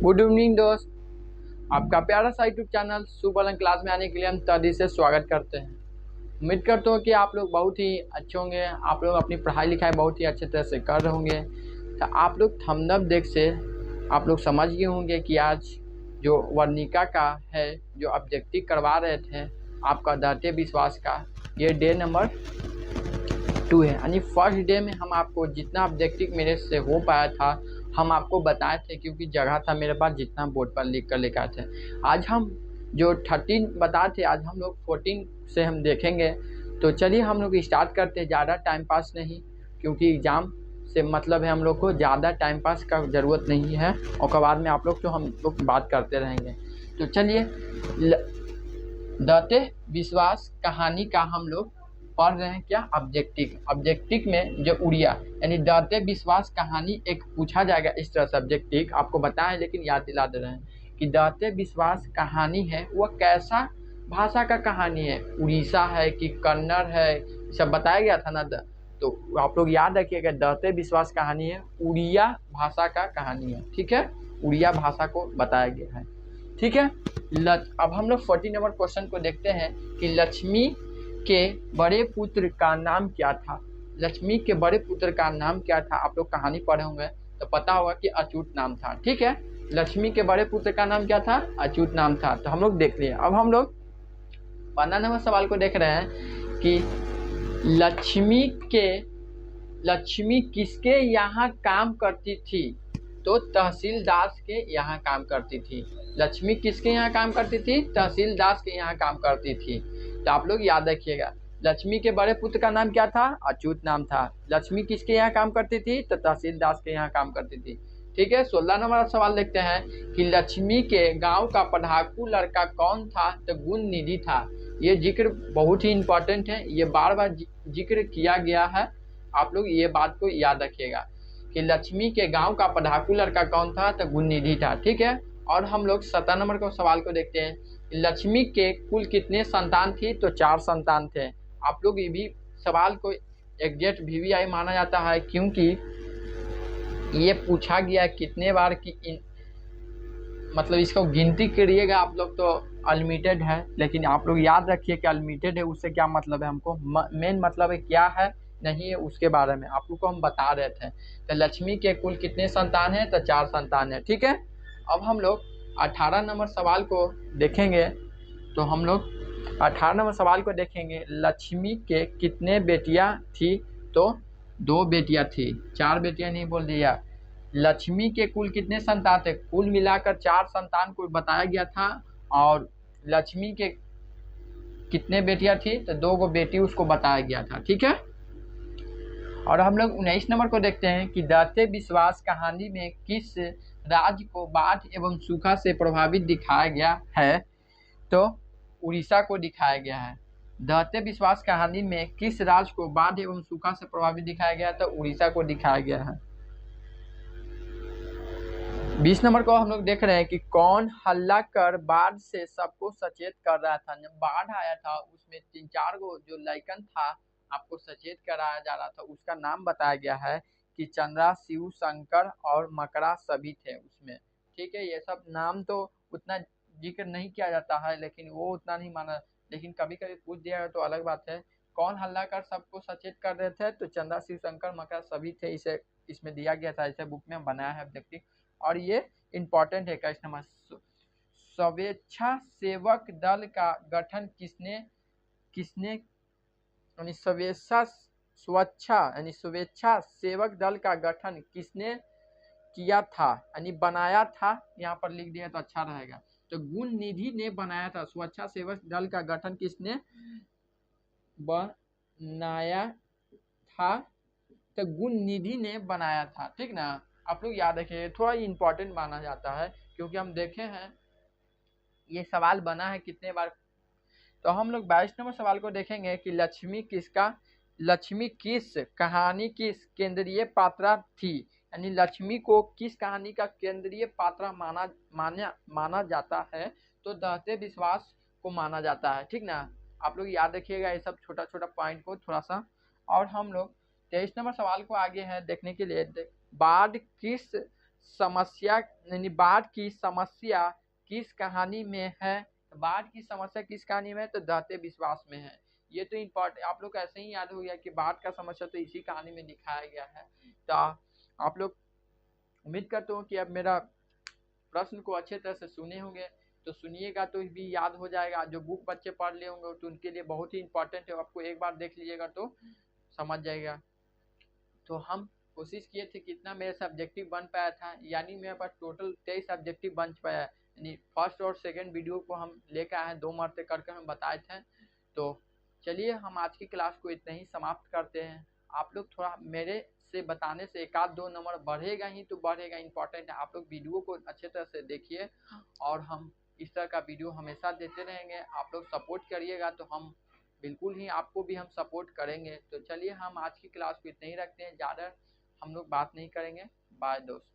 Good evening दोस्त, आपका प्यारा सा यूट्यूब चैनल सुबह क्लास में आने के लिए हम तहे से स्वागत करते हैं। उम्मीद करता हूँ कि आप लोग बहुत ही अच्छे होंगे, आप लोग अपनी पढ़ाई लिखाई बहुत ही अच्छे तरह से कर रहे होंगे। तो आप लोग थंबनेल देख से आप लोग समझ गए होंगे कि आज जो वर्णिका का है, जो ऑब्जेक्टिव करवा रहे थे आपका दाते विश्वास का, ये डे नंबर 2 है। यानी फर्स्ट डे में हम आपको जितना ऑब्जेक्टिव मेरे से हो पाया था हम आपको बताए थे, क्योंकि जगह था मेरे पास जितना बोर्ड पर लिख कर लेकर थे। आज हम जो 13 बताए थे, आज हम लोग 14 से हम देखेंगे। तो चलिए हम लोग स्टार्ट करते हैं, ज़्यादा टाइम पास नहीं, क्योंकि एग्ज़ाम से मतलब है हम लोग को, ज़्यादा टाइम पास का ज़रूरत नहीं है। और बाद में आप लोग तो हम लोग बात करते रहेंगे। तो चलिए दाते विश्वास कहानी का हम लोग पढ़ रहे हैं क्या, ऑब्जेक्टिव में जो उड़िया यानी दाते विश्वास कहानी एक पूछा जाएगा इस तरह से। ऑब्जेक्टिव आपको बताएं लेकिन याद दिला दे रहे हैं कि दाते विश्वास कहानी है वह कैसा भाषा का कहानी है, उड़ीसा है कि कन्नड़ है, सब बताया गया था ना। तो आप लोग याद रखिएगा, दाते विश्वास कहानी है उड़िया भाषा का कहानी है, ठीक है, उड़िया भाषा को बताया गया है, ठीक है। अब हम लोग 40 नंबर क्वेश्चन को देखते हैं कि लक्ष्मी के बड़े पुत्र का नाम क्या था। लक्ष्मी के बड़े पुत्र का नाम क्या था, आप लोग कहानी पढ़े होंगे तो पता होगा कि अच्युत नाम था, ठीक है। लक्ष्मी के बड़े पुत्र का नाम क्या था, अच्युत नाम था। तो हम लोग देख लिए। अब हम लोग 15 नंबर सवाल को देख रहे हैं कि लक्ष्मी किसके यहाँ काम करती थी। तो तहसीलदार के यहाँ काम करती थी। लक्ष्मी किसके यहाँ काम करती थी, तहसीलदार के यहाँ काम करती थी। तो आप लोग याद रखिएगा, लक्ष्मी के बड़े पुत्र का नाम क्या था, अच्युत नाम था। लक्ष्मी किसके यहाँ काम करती थी, तो तहसीलदार के यहाँ काम करती थी, ठीक है। 16 नंबर सवाल देखते हैं कि लक्ष्मी के गांव का पढ़ाकू लड़का कौन था। तो गुण निधि था। ये जिक्र बहुत ही इंपॉर्टेंट है, ये बार बार जिक्र किया गया है, आप लोग ये बात को याद रखिएगा कि लक्ष्मी के गांव का पढ़ाकू लड़का कौन था, तो गुण निधि था, ठीक है। और हम लोग 17 नंबर को सवाल को देखते हैं, लक्ष्मी के कुल कितने संतान थी। तो 4 संतान थे। आप लोग ये भी सवाल को एग्जैक्ट VVI माना जाता है, क्योंकि ये पूछा गया कितने बार की मतलब इसको गिनती करिएगा आप लोग तो अनलिमिटेड है, लेकिन आप लोग याद रखिए कि अनलिमिटेड है उससे क्या मतलब है, हमको मेन मतलब है क्या है नहीं है उसके बारे में आप लोग को हम बता रहे थे। तो लक्ष्मी के कुल कितने संतान हैं, तो 4 संतान है, ठीक है। अब हम लोग 18 नंबर सवाल को देखेंगे। तो हम लोग 18 नंबर सवाल को देखेंगे, लक्ष्मी के कितने बेटियां थी। तो 2 बेटियां थी, 4 बेटियां नहीं बोल दिया। लक्ष्मी के कुल कितने संतान थे, कुल मिलाकर 4 संतान को बताया गया था। और लक्ष्मी के कितने बेटियां थी, तो 2 गो बेटी उसको बताया गया था, ठीक है। और हम लोग 19 नंबर को देखते हैं कि दाते विश्वास कहानी में किस राज्य को बाढ़ एवं सूखा से प्रभावित दिखाया गया है। तो उड़ीसा को दिखाया गया है। दाते विश्वास कहानी में किस राज्य को बाढ़ एवं सूखा से प्रभावित दिखाया गया है, तो उड़ीसा को दिखाया गया है। 20 नंबर को हम लोग देख रहे हैं कि कौन हल्ला कर बाढ़ से सबको सचेत कर रहा था। जब बाढ़ आया था उसमें 3-4 गो जो लड़कन था आपको सचेत कराया जा रहा था, उसका नाम बताया गया है कि चंद्रा, शिव, शंकर और मकरा सभी थे उसमें, ठीक है। ये सब नाम तो उतना जिक्र नहीं किया जाता है, लेकिन वो उतना नहीं माना, लेकिन कभी कभी पूछ दिया तो अलग बात है। कौन हल्ला कर सबको सचेत कर रहे थे, तो चंद्रा, शिव, शंकर, मकरा सभी थे। इसे इसमें दिया गया था, इसे बुक में बनाया है ऑब्जेक्टिव। और ये इम्पोर्टेंट है, क्वेश्चन नंबर स्वेच्छा सेवक दल का गठन किसने यानी स्वेच्छा सेवक दल का गठन किसने किया था, यानी बनाया था, यहाँ पर लिख दिया तो अच्छा रहेगा। तो गुण निधि ने बनाया था। स्वेच्छा सेवक दल का गठन किसने बनाया था, तो गुण निधि ने बनाया था, ठीक ना। आप लोग याद रखिए, थोड़ा इंपॉर्टेंट माना जाता है, क्योंकि हम देखे हैं ये सवाल बना है कितने बार। तो हम लोग 22 नंबर सवाल को देखेंगे कि लक्ष्मी किस कहानी की केंद्रीय पात्रा थी, यानी लक्ष्मी को किस कहानी का केंद्रीय पात्रा माना जाता है। तो दाते विश्वास को माना जाता है, ठीक ना। आप लोग याद रखिएगा ये सब छोटा छोटा पॉइंट को थोड़ा सा। और हम लोग 23 नंबर सवाल को आगे है देखने के लिए, बाढ़ किस समस्या यानी बाढ़ की समस्या किस कहानी में है? तो बाढ़ की समस्या किस कहानी में है? तो दहते विश्वास में है। ये तो इम्पोर्टेंट आप लोग को ऐसे ही याद हो गया कि बाढ़ का समस्या तो इसी कहानी में दिखाया गया है। तो आप लोग उम्मीद करते हो कि अब मेरा प्रश्न को अच्छे तरह से सुने होंगे, तो सुनिएगा तो भी याद हो जाएगा। जो बुक बच्चे पढ़ लिए होंगे तो उनके लिए बहुत ही इंपॉर्टेंट है, आपको एक बार देख लीजिएगा तो समझ जाएगा। तो हम कोशिश किए थे कितना मेरा सब्जेक्टिव बन पाया था, यानी मेरे पास टोटल 23 सब्जेक्टिव बन पाया, यानी फर्स्ट और सेकंड वीडियो को हम लेकर आए हैं, 2 मरते करके हम बताए थे। तो चलिए हम आज की क्लास को इतना ही समाप्त करते हैं। आप लोग थोड़ा मेरे से बताने से 1-2 नंबर बढ़ेगा ही तो बढ़ेगा, इंपॉर्टेंट है। आप लोग वीडियो को अच्छे तरह से देखिए और हम इस तरह का वीडियो हमेशा देते रहेंगे। आप लोग सपोर्ट करिएगा तो हम बिल्कुल ही आपको भी हम सपोर्ट करेंगे। तो चलिए हम आज की क्लास को इतना ही रखते हैं, ज़्यादा हम लोग बात नहीं करेंगे। बाय दोस्त।